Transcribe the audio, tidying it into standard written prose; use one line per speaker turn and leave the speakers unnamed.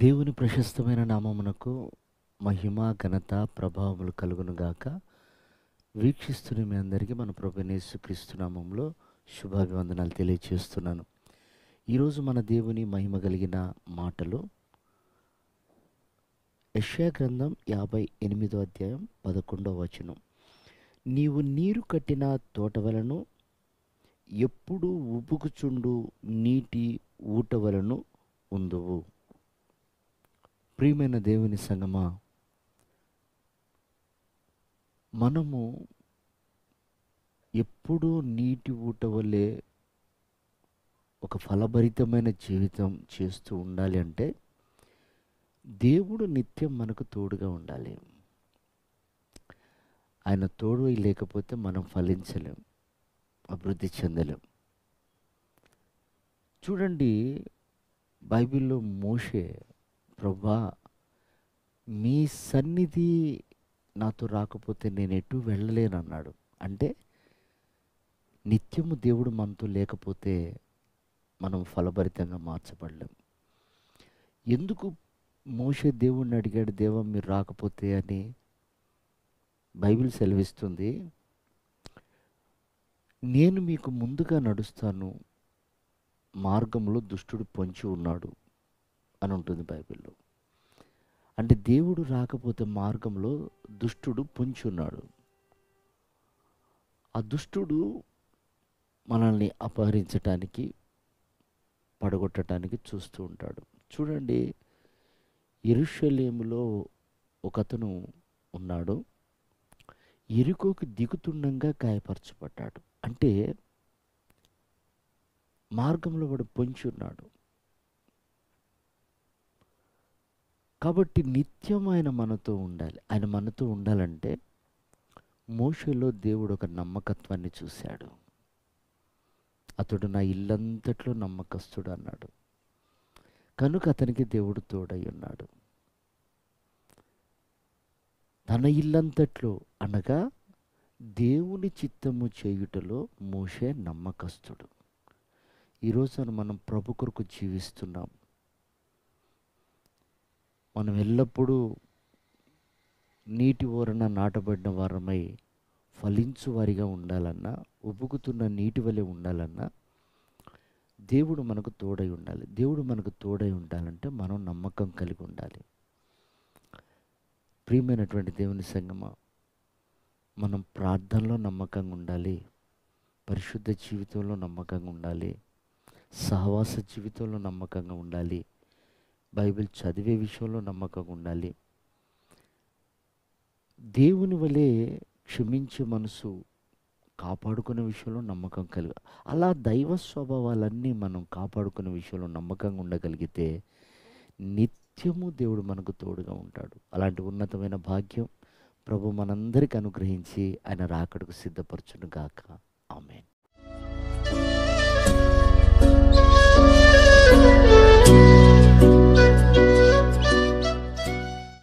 దేవుని ప్రశస్తమైన నామమునకు మహిమ ఘనత ప్రభావములు కలుగునుగాక. వీక్షిస్తున్న మీ అందరికీ మన ప్రభువైన యేసుక్రీస్తు నామములో శుభాభివందనాలు తెలియజేస్తున్నాను. ఈరోజు మన దేవుని మహిమ కలిగిన మాటలు యెషయా గ్రంథం 58వ అధ్యాయం 11వ వచనం. నీవు నీరు కట్టిన తోటవలను ఎప్పుడు ఉబుకుచుండు నీటి ఊటవలను ఉందువు. ప్రియమైన దేవుని సంగమా, మనము ఎప్పుడూ నీటి ఊట వలె ఒక ఫలభరితమైన జీవితం చేస్తూ ఉండాలి అంటే దేవుడు నిత్యం మనకు తోడుగా ఉండాలి. ఆయన తోడు లేకపోతే మనం ఫలించలేం, అభివృద్ధి చెందలేం. చూడండి, బైబిల్లో మోషే, ప్రభువా మీ సన్నిధి నాతో రాకపోతే నేను ఎటు వెళ్ళలేను అన్నాడు. అంటే నిత్యము దేవుడు మనతో లేకపోతే మనం ఫలభరితంగా మార్చబడలేం. ఎందుకు మోషే దేవుణ్ణి అడిగాడు, దేవా మీరు రాకపోతే అని? బైబిల్ సెలవిస్తుంది, నేను మీకు ముందుగా నడుస్తాను, మార్గంలో దుష్టుడు పొంచి ఉన్నాడు అని ఉంటుంది బైబిల్లో. అంటే దేవుడు రాకపోతే మార్గంలో దుష్టుడు పొంచి ఉన్నాడు. ఆ దుష్టుడు మనల్ని అపహరించటానికి, పడగొట్టడానికి చూస్తూ ఉంటాడు. చూడండి, యెరూషలేములో ఒకతను ఉన్నాడు, యెరికోకి దిగుతుండగా గాయపరచబడ్డాడు. అంటే మార్గంలో వాడు పొంచి ఉన్నాడు. కాబట్టి నిత్యం ఆయన మనతో ఉండాలి. ఆయన మనతో ఉండాలంటే మోషేలో దేవుడు ఒక నమ్మకత్వాన్ని చూశాడు. అతడు నా ఇల్లంతట్లో నమ్మకస్తుడు అన్నాడు. కనుక అతనికి దేవుడు తోడై ఉన్నాడు. తన ఇల్లంతట్లో అనగా దేవుని చిత్తము చేయుటలో మోషే నమ్మకస్తుడు. ఈరోజు మనం ప్రభు కొరకు జీవిస్తున్నాం. మనం ఎల్లప్పుడూ నీటి ఓరన నాటబడిన వారమై ఫలించు వారిగా ఉండాలన్నా, ఉబుకుతున్న నీటి వలె ఉండాలన్నా దేవుడు మనకు తోడై ఉండాలి. దేవుడు మనకు తోడై ఉండాలంటే మనం నమ్మకం కలిగి ఉండాలి. ప్రియమైనటువంటి దేవుని సంగమా, మనం ప్రార్థనలో నమ్మకంగా ఉండాలి, పరిశుద్ధ జీవితంలో నమ్మకంగా ఉండాలి, సహవాస జీవితంలో నమ్మకంగా ఉండాలి, బైబిల్ చదివే విషయంలో నమ్మకంగా ఉండాలి. దేవుని వలె క్షమించే మనసు కాపాడుకునే విషయంలో నమ్మకం కలిగి, అలా దైవ స్వభావాలన్నీ మనం కాపాడుకునే విషయంలో నమ్మకంగా ఉండగలిగితే నిత్యము దేవుడు మనకు తోడుగా ఉంటాడు. అలాంటి ఉన్నతమైన భాగ్యం ప్రభు మనందరికీ అనుగ్రహించి ఆయన రాకడకు సిద్ధపరచును గాక. ఆమేన్.